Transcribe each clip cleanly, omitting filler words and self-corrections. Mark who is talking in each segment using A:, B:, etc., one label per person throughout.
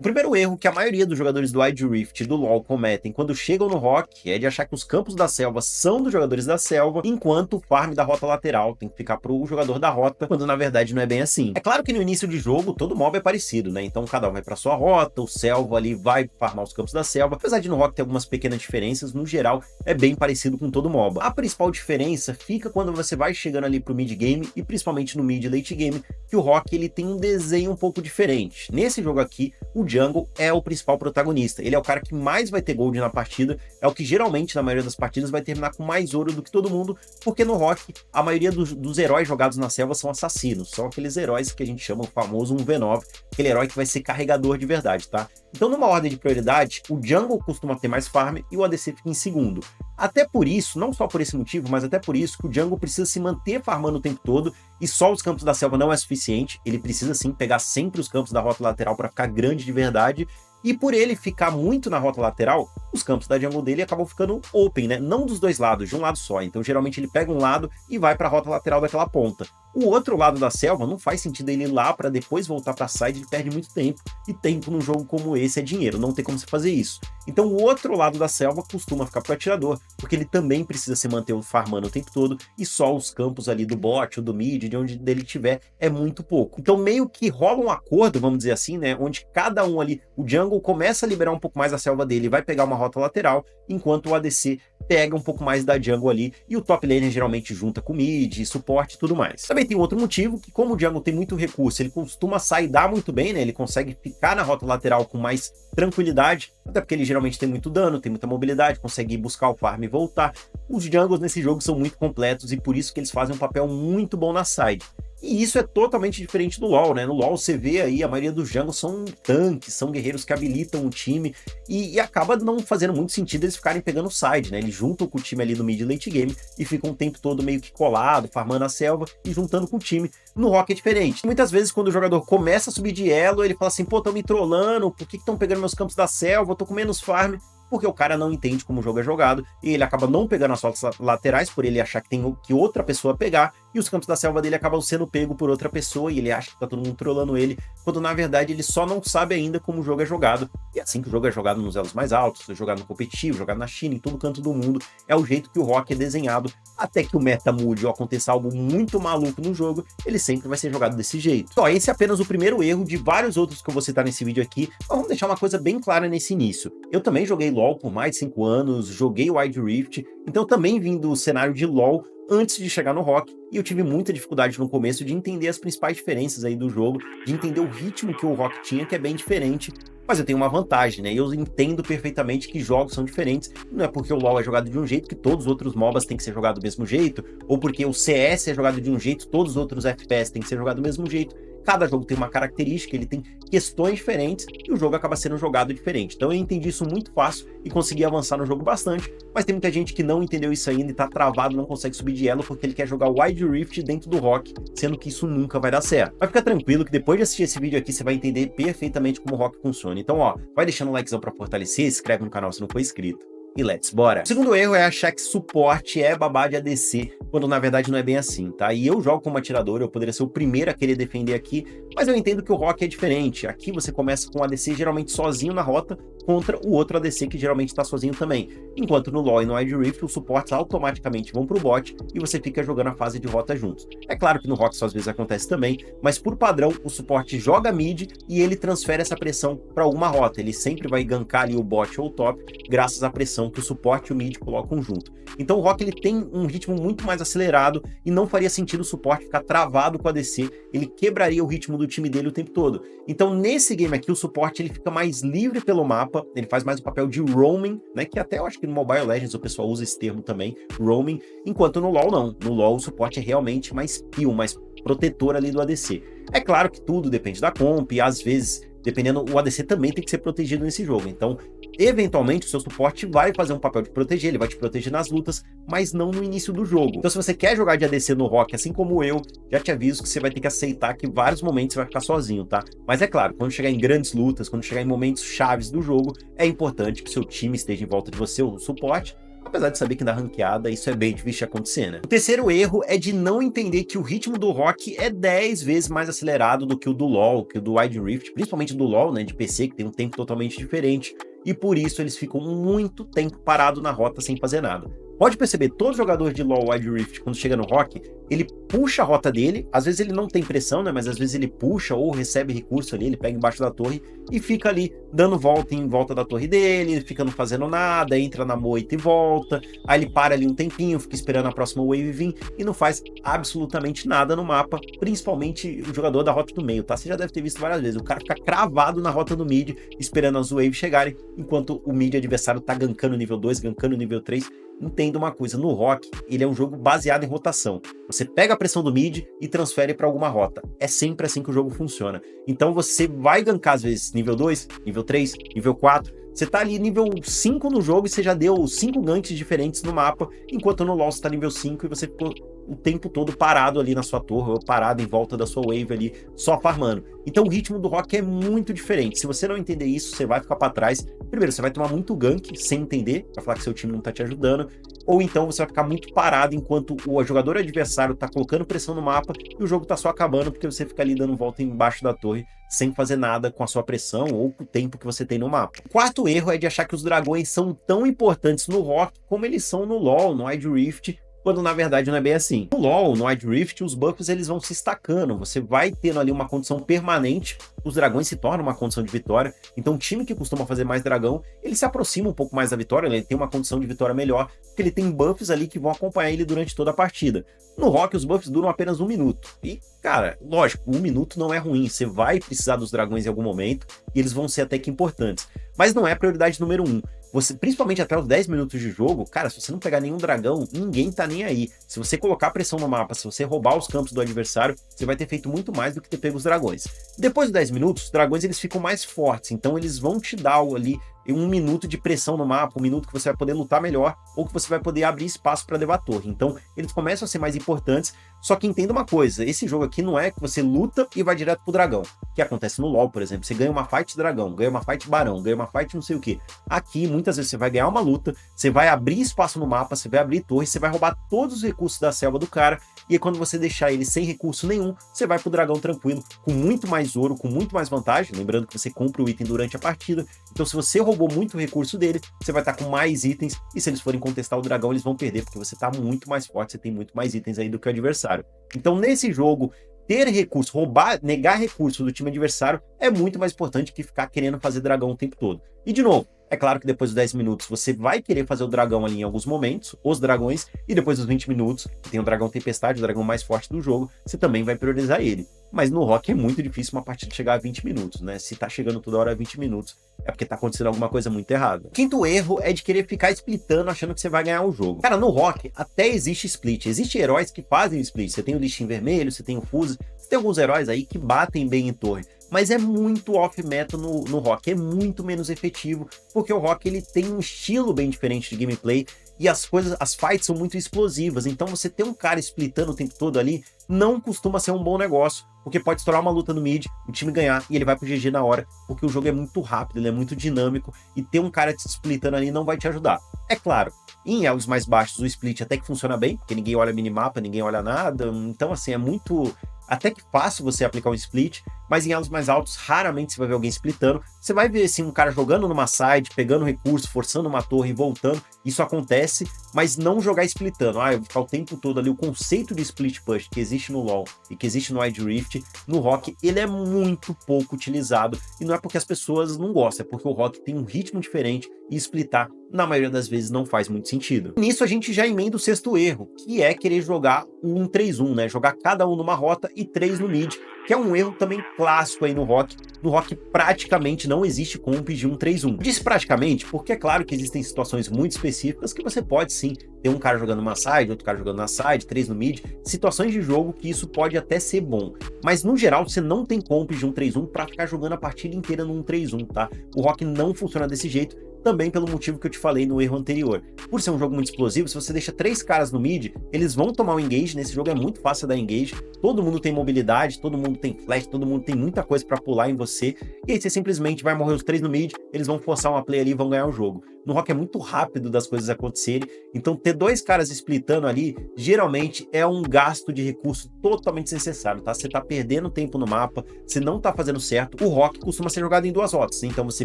A: O primeiro erro que a maioria dos jogadores do Wild Rift e do LoL cometem quando chegam no Rock é de achar que os campos da selva são dos jogadores da selva, enquanto o farm da rota lateral tem que ficar pro jogador da rota, quando na verdade não é bem assim. É claro que no início de jogo todo mob é parecido, né? Então cada um vai pra sua rota, o selva ali vai farmar os campos da selva, apesar de no Rock ter algumas pequenas diferenças, no geral é bem parecido com todo MOBA. A principal diferença fica quando você vai chegando ali pro mid game e principalmente no mid e late game, que o Rock ele tem um desenho um pouco diferente. Nesse jogo aqui, o jungle é o principal protagonista, ele é o cara que mais vai ter gold na partida, é o que geralmente na maioria das partidas vai terminar com mais ouro do que todo mundo, porque no Rock a maioria dos heróis jogados na selva são assassinos, são aqueles heróis que a gente chama o famoso 1v9, aquele herói que vai ser carregador de verdade, tá? Então numa ordem de prioridade, o jungle costuma ter mais farm e o ADC fica em segundo. Até por isso, não só por esse motivo, mas até por isso que o jungle precisa se manter farmando o tempo todo, e só os campos da selva não é suficiente, ele precisa sim pegar sempre os campos da rota lateral para ficar grande de verdade, e por ele ficar muito na rota lateral, os campos da jungle dele acabam ficando open, né? Não dos dois lados, de um lado só. Então geralmente ele pega um lado e vai para a rota lateral daquela ponta. O outro lado da selva não faz sentido ele ir lá para depois voltar para a side, ele perde muito tempo. E tempo num jogo como esse é dinheiro, não tem como você fazer isso. Então o outro lado da selva costuma ficar pro atirador, porque ele também precisa se manter farmando o tempo todo, e só os campos ali do bot ou do mid, de onde dele tiver, é muito pouco. Então meio que rola um acordo, vamos dizer assim, né, onde cada um ali, o jungle começa a liberar um pouco mais a selva dele, vai pegar uma rota lateral, enquanto o ADC pega um pouco mais da jungle ali, e o top laner geralmente junta com mid, suporte e tudo mais. Também tem outro motivo, que como o jungle tem muito recurso, ele costuma sidar muito bem, né, ele consegue ficar na rota lateral com mais tranquilidade, até porque ele geralmente tem muito dano, tem muita mobilidade, consegue buscar o farm e voltar. Os jungles nesse jogo são muito completos, e por isso que eles fazem um papel muito bom na side. E isso é totalmente diferente do LoL, né? No LoL você vê aí, a maioria dos jungles são tanques, são guerreiros que habilitam o time, e acaba não fazendo muito sentido eles ficarem pegando side, né? Eles juntam com o time ali no mid late game e ficam o tempo todo meio que colado, farmando a selva e juntando com o time. No Rock é diferente. Muitas vezes quando o jogador começa a subir de elo, ele fala assim, pô, estão me trollando, por que estão pegando meus campos da selva, eu tô com menos farm? Porque o cara não entende como o jogo é jogado, e ele acaba não pegando as rotas laterais, por ele achar que tem que outra pessoa pegar, e os campos da selva dele acabam sendo pego por outra pessoa, e ele acha que tá todo mundo trollando ele, quando na verdade ele só não sabe ainda como o jogo é jogado. E é assim que o jogo é jogado nos elos mais altos, jogado no competitivo, jogado na China, em todo canto do mundo, é o jeito que o Rock é desenhado, até que o meta mude ou aconteça algo muito maluco no jogo, ele sempre vai ser jogado desse jeito. Só esse é apenas o primeiro erro de vários outros que eu vou citar nesse vídeo aqui, mas vamos deixar uma coisa bem clara nesse início. Eu também joguei LoL por mais de 5 anos, joguei Wild Rift, então também vim do cenário de LoL antes de chegar no Rock, e eu tive muita dificuldade no começo de entender as principais diferenças aí do jogo, de entender o ritmo que o Rock tinha, que é bem diferente, mas eu tenho uma vantagem, né? Eu entendo perfeitamente que jogos são diferentes, não é porque o LoL é jogado de um jeito que todos os outros MOBAs têm que ser jogados do mesmo jeito, ou porque o CS é jogado de um jeito, todos os outros FPS têm que ser jogados do mesmo jeito. Cada jogo tem uma característica, ele tem questões diferentes, e o jogo acaba sendo jogado diferente. Então eu entendi isso muito fácil e consegui avançar no jogo bastante, mas tem muita gente que não entendeu isso ainda e tá travado, não consegue subir de elo porque ele quer jogar Wild Rift dentro do Rock, sendo que isso nunca vai dar certo. Mas fica tranquilo que depois de assistir esse vídeo aqui, você vai entender perfeitamente como o Rock funciona. Então ó, vai deixando um likezão pra fortalecer, se inscreve no canal se não for inscrito. E let's bora! O segundo erro é achar que suporte é babá de ADC, quando na verdade não é bem assim, tá? E eu jogo como atirador, eu poderia ser o primeiro a querer defender aqui, mas eu entendo que o Rock é diferente. Aqui você começa com o ADC geralmente sozinho na rota, contra o outro ADC que geralmente está sozinho também. Enquanto no LoL e no Wild Rift, os suportes automaticamente vão pro bot e você fica jogando a fase de rota juntos. É claro que no Rock isso às vezes acontece também, mas por padrão o suporte joga mid e ele transfere essa pressão para alguma rota. Ele sempre vai gankar ali o bot ou o top, graças à pressão que o suporte e o mid colocam junto. Então o Rock ele tem um ritmo muito mais acelerado e não faria sentido o suporte ficar travado com o ADC, ele quebraria o ritmo do time dele o tempo todo. Então nesse game aqui o suporte ele fica mais livre pelo mapa, ele faz mais o papel de roaming, né, que até eu acho que no Mobile Legends o pessoal usa esse termo também, roaming, enquanto no LoL não. No LoL o suporte é realmente mais peel, mais protetor ali do ADC. É claro que tudo depende da comp e às vezes, dependendo, o ADC também tem que ser protegido nesse jogo. Então, eventualmente, o seu suporte vai fazer um papel de proteger, ele vai te proteger nas lutas, mas não no início do jogo. Então, se você quer jogar de ADC no Rock, assim como eu, já te aviso que você vai ter que aceitar que em vários momentos você vai ficar sozinho, tá? Mas é claro, quando chegar em grandes lutas, quando chegar em momentos chaves do jogo, é importante que o seu time esteja em volta de você, o suporte, Apesar de saber que na ranqueada isso é bem difícil de acontecer, né? O terceiro erro é de não entender que o ritmo do rock é 10 vezes mais acelerado do que o do LoL, que o do Wild Rift, principalmente do LoL, né, de PC, que tem um tempo totalmente diferente, e por isso eles ficam muito tempo parado na rota sem fazer nada. Pode perceber, todo jogador de LoL Wild Rift, quando chega no rock, ele puxa a rota dele, às vezes ele não tem pressão, né, mas às vezes ele puxa ou recebe recurso ali, ele pega embaixo da torre e fica ali dando volta em volta da torre dele, fica não fazendo nada, entra na moita e volta, aí ele para ali um tempinho, fica esperando a próxima wave vir e não faz absolutamente nada no mapa, principalmente o jogador da rota do meio, tá? Você já deve ter visto várias vezes, o cara fica cravado na rota do mid, esperando as waves chegarem, enquanto o mid adversário tá gankando nível 2, gankando nível 3. Entenda uma coisa, no rock, ele é um jogo baseado em rotação. Você pega a pressão do mid e transfere para alguma rota. É sempre assim que o jogo funciona. Então você vai gankar às vezes nível 2, nível 3, nível 4. Você tá ali nível 5 no jogo e você já deu 5 ganks diferentes no mapa, enquanto no LoL você tá nível 5 e você ficou o tempo todo parado ali na sua torre, ou parado em volta da sua wave ali, só farmando. Então o ritmo do rock é muito diferente. Se você não entender isso, você vai ficar para trás. Primeiro, você vai tomar muito gank sem entender, vai falar que seu time não tá te ajudando, ou então você vai ficar muito parado enquanto o jogador adversário tá colocando pressão no mapa e o jogo tá só acabando porque você fica ali dando volta embaixo da torre sem fazer nada com a sua pressão ou com o tempo que você tem no mapa. O quarto erro é de achar que os dragões são tão importantes no rock como eles são no LoL, no Wild Rift, quando na verdade não é bem assim. No LoL, no Wild Rift, os buffs eles vão se estacando, você vai tendo ali uma condição permanente, os dragões se tornam uma condição de vitória, então o time que costuma fazer mais dragão, ele se aproxima um pouco mais da vitória, né? Ele tem uma condição de vitória melhor, porque ele tem buffs ali que vão acompanhar ele durante toda a partida. No rock, os buffs duram apenas 1 minuto, e cara, lógico, 1 minuto não é ruim, você vai precisar dos dragões em algum momento, e eles vão ser até que importantes, mas não é a prioridade número 1. Você, principalmente até os 10 minutos de jogo, cara, se você não pegar nenhum dragão, ninguém tá nem aí. Se você colocar pressão no mapa, se você roubar os campos do adversário, você vai ter feito muito mais do que ter pego os dragões. Depois dos 10 minutos, os dragões eles ficam mais fortes, então eles vão te dar ali 1 minuto de pressão no mapa, 1 minuto que você vai poder lutar melhor, ou que você vai poder abrir espaço para levar a torre. Então, eles começam a ser mais importantes, só que entenda uma coisa, esse jogo aqui não é que você luta e vai direto pro dragão, que acontece no LoL, por exemplo, você ganha uma fight dragão, ganha uma fight barão, ganha uma fight não sei o que. Aqui, muitas vezes você vai ganhar uma luta, você vai abrir espaço no mapa, você vai abrir torre, você vai roubar todos os recursos da selva do cara, e aí quando você deixar ele sem recurso nenhum, você vai pro dragão tranquilo, com muito mais ouro, com muito mais vantagem, lembrando que você compra o item durante a partida, então se você roubou muito recurso dele, você vai estar com mais itens, e se eles forem contestar o dragão, eles vão perder, porque você tá muito mais forte, você tem muito mais itens aí do que o adversário. Então nesse jogo, ter recurso, roubar, negar recurso do time adversário é muito mais importante que ficar querendo fazer dragão o tempo todo. E de novo, é claro que depois dos 10 minutos você vai querer fazer o dragão ali em alguns momentos, os dragões, e depois dos 20 minutos, que tem o dragão tempestade, o dragão mais forte do jogo, você também vai priorizar ele. Mas no rock é muito difícil uma partida chegar a 20 minutos, né? Se tá chegando toda hora a 20 minutos, é porque tá acontecendo alguma coisa muito errada. O quinto erro é de querer ficar splitando achando que você vai ganhar o jogo. Cara, no rock até existe split, existem heróis que fazem split, você tem o Lich vermelho, você tem o Fuse, você tem alguns heróis aí que batem bem em torre, mas é muito off-meta no rock, é muito menos efetivo, porque o rock ele tem um estilo bem diferente de gameplay, e as fights são muito explosivas, então você ter um cara splitando o tempo todo ali, não costuma ser um bom negócio, porque pode estourar uma luta no mid, o time ganhar, e ele vai pro GG na hora, porque o jogo é muito rápido, ele é muito dinâmico, e ter um cara te splitando ali não vai te ajudar. É claro, em elos mais baixos o split até que funciona bem, porque ninguém olha minimapa, ninguém olha nada, então assim, é muito... até que fácil você aplicar um split, mas em elos mais altos, raramente você vai ver alguém splitando. Você vai ver, assim, um cara jogando numa side, pegando recurso, forçando uma torre e voltando. Isso acontece, mas não jogar splitando. Eu vou ficar o tempo todo ali. O conceito de split push que existe no LoL e que existe no Wild Rift, no rock, ele é muito pouco utilizado. E não é porque as pessoas não gostam, é porque o rock tem um ritmo diferente e splitar, na maioria das vezes, não faz muito sentido. Nisso a gente já emenda o sexto erro, que é querer jogar 1-3-1, né? Jogar cada um numa rota e 3 no mid, que é um erro também clássico aí no rock. No rock praticamente não existe comp de 1-3-1. Disse praticamente porque é claro que existem situações muito específicas que você pode sim ter um cara jogando uma side, outro cara jogando na side, 3 no mid, situações de jogo que isso pode até ser bom. Mas no geral você não tem comp de 1-3-1 para ficar jogando a partida inteira no 1-3-1, tá? O rock não funciona desse jeito. também pelo motivo que eu te falei no erro anterior. Por ser um jogo muito explosivo, se você deixa 3 caras no mid, eles vão tomar um engage, nesse jogo é muito fácil dar engage, todo mundo tem mobilidade, todo mundo tem flash, todo mundo tem muita coisa pra pular em você, e aí você simplesmente vai morrer os 3 no mid, eles vão forçar uma play ali e vão ganhar o jogo. No Rock é muito rápido das coisas acontecerem, então ter 2 caras splitando ali, geralmente é um gasto de recurso totalmente desnecessário, tá? Você tá perdendo tempo no mapa, você não tá fazendo certo. O Rock costuma ser jogado em 2 rotas, então você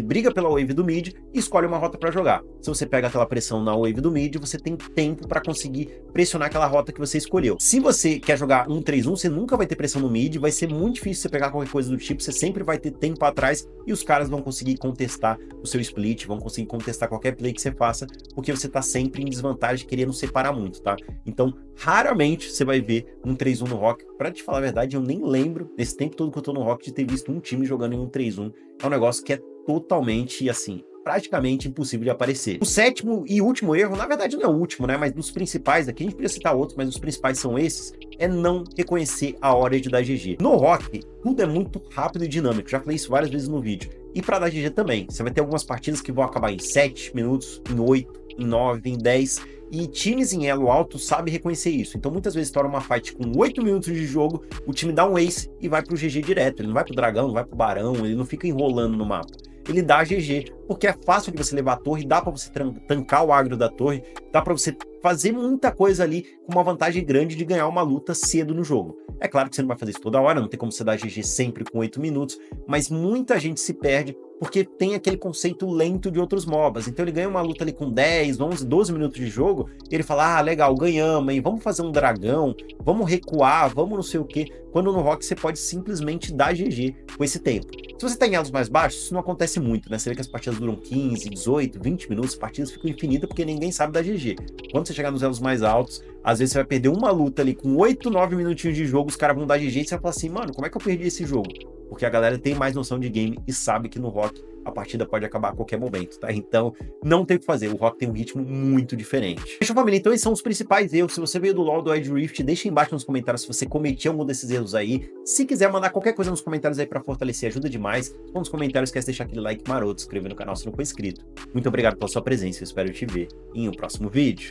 A: briga pela wave do mid e escolhe uma rota pra jogar. Se você pega aquela pressão na wave do mid, você tem tempo pra conseguir pressionar aquela rota que você escolheu. Se você quer jogar 1-3-1, você nunca vai ter pressão no mid, vai ser muito difícil você pegar qualquer coisa do tipo, você sempre vai ter tempo atrás e os caras vão conseguir contestar o seu split, vão conseguir contestar qualquer play que você faça, porque você tá sempre em desvantagem querendo separar muito, tá? Então, raramente você vai ver 1-3-1 no Rock. Pra te falar a verdade, eu nem lembro, nesse tempo todo que eu tô no Rock, de ter visto um time jogando em 1-3-1. É um negócio que é totalmente, assim, praticamente impossível de aparecer. O 7º e último erro, na verdade não é o último, né, mas dos principais aqui, a gente podia citar outros, mas os principais são esses, é não reconhecer a hora de dar GG. No Rock, tudo é muito rápido e dinâmico, já falei isso várias vezes no vídeo. E para dar GG também, você vai ter algumas partidas que vão acabar em 7 minutos, em 8, em 9, em 10, e times em elo alto sabem reconhecer isso. Então muitas vezes estoura uma fight com 8 minutos de jogo, o time dá um ace e vai pro GG direto. Ele não vai pro dragão, não vai pro barão, ele não fica enrolando no mapa. Ele dá GG, porque é fácil de você levar a torre, dá pra você tancar o agro da torre, dá pra você fazer muita coisa ali com uma vantagem grande de ganhar uma luta cedo no jogo. É claro que você não vai fazer isso toda hora, não tem como você dar GG sempre com 8 minutos, mas muita gente se perde porque tem aquele conceito lento de outros MOBAs. Então ele ganha uma luta ali com 10, 11, 12 minutos de jogo, e ele fala, ah, legal, ganhamos, hein? Vamos fazer um dragão, vamos recuar, vamos não sei o quê. Quando no Rock você pode simplesmente dar GG com esse tempo. Se você tá em elos mais baixos, isso não acontece muito, né? Você vê que as partidas duram 15, 18, 20 minutos, as partidas ficam infinitas porque ninguém sabe dar GG. Quando você chegar nos elos mais altos, às vezes você vai perder uma luta ali com 8, 9 minutinhos de jogo, os caras vão dar GG e você vai falar assim, mano, como é que eu perdi esse jogo? Porque a galera tem mais noção de game e sabe que no Rock a partida pode acabar a qualquer momento, tá? Então, não tem o que fazer, o Rock tem um ritmo muito diferente. Fechou, família? Então esses são os principais erros. Se você veio do LoL, do Wild Rift, deixa aí embaixo nos comentários se você cometia algum desses erros aí. Se quiser mandar qualquer coisa nos comentários aí pra fortalecer, ajuda demais. Ou nos comentários, esquece de deixar aquele like maroto, se inscrever no canal se não for inscrito. Muito obrigado pela sua presença, eu espero te ver em um próximo vídeo.